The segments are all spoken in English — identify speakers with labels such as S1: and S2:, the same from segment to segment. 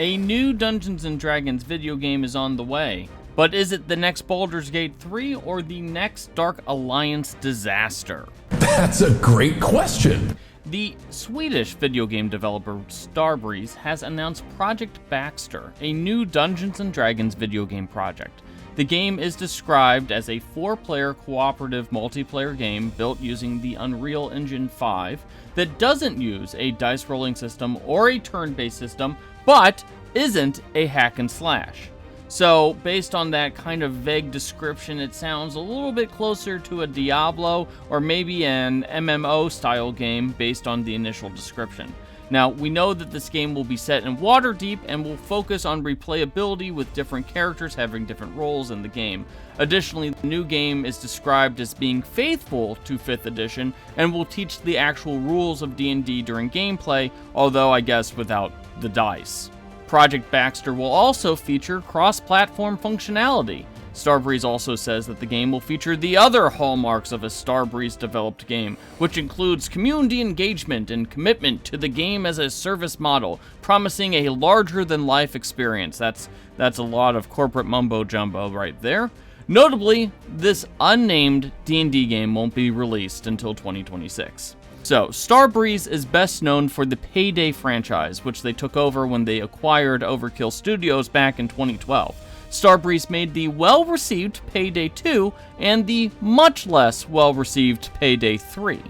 S1: A new Dungeons & Dragons video game is on the way, but is it the next Baldur's Gate 3 or the next Dark Alliance disaster?
S2: That's a great question.
S1: The Swedish video game developer Starbreeze has announced Project Baxter, a new Dungeons & Dragons video game project. The game is described as a 4-player cooperative multiplayer game built using the Unreal Engine 5 that doesn't use a dice rolling system or a turn-based system, but isn't a hack and slash. So, based on that kind of vague description, it sounds a little bit closer to a Diablo or maybe an MMO style game based on the initial description. Now, we know that this game will be set in Waterdeep and will focus on replayability with different characters having different roles in the game. Additionally, the new game is described as being faithful to 5th edition and will teach the actual rules of D&D during gameplay, although I guess without the dice. Project Baxter will also feature cross-platform functionality. Starbreeze also says that the game will feature the other hallmarks of a Starbreeze-developed game, which includes community engagement and commitment to the game as a service model, promising a larger-than-life experience. That's a lot of corporate mumbo-jumbo right there. Notably, this unnamed D&D game won't be released until 2026. So, Starbreeze is best known for the Payday franchise, which they took over when they acquired Overkill Studios back in 2012. Starbreeze made the well-received Payday 2 and the much less well-received Payday 3.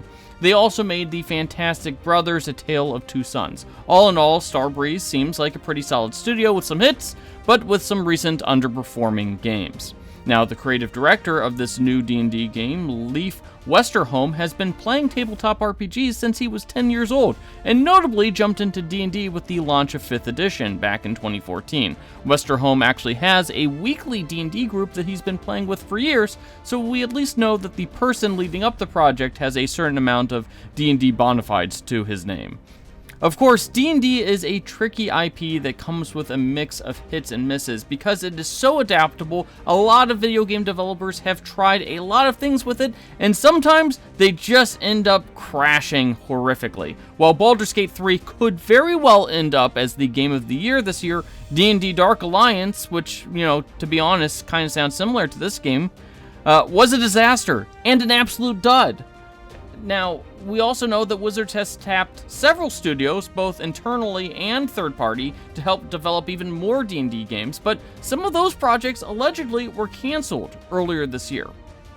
S1: They also made the Fantastic Brothers: A Tale of Two Sons. All in all, Starbreeze seems like a pretty solid studio with some hits, but with some recent underperforming games. Now, the creative director of this new D&D game, Leif Westerholm, has been playing tabletop RPGs since he was 10 years old, and notably jumped into D&D with the launch of 5th edition back in 2014. Westerholm actually has a weekly D&D group that he's been playing with for years, so we at least know that the person leading up the project has a certain amount of D&D bona fides to his name. Of course, D&D is a tricky IP that comes with a mix of hits and misses. Because it is so adaptable, a lot of video game developers have tried a lot of things with it, and sometimes they just end up crashing horrifically. While Baldur's Gate 3 could very well end up as the game of the year this year, D&D Dark Alliance, which, to be honest, kind of sounds similar to this game, was a disaster and an absolute dud. Now, we also know that Wizards has tapped several studios, both internally and third-party, to help develop even more D&D games, but some of those projects allegedly were canceled earlier this year.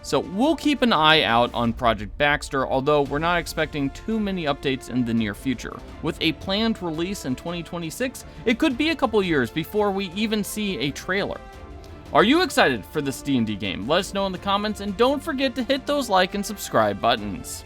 S1: So we'll keep an eye out on Project Baxter, although we're not expecting too many updates in the near future. With a planned release in 2026, it could be a couple years before we even see a trailer. Are you excited for this D&D game? Let us know in the comments, and don't forget to hit those like and subscribe buttons.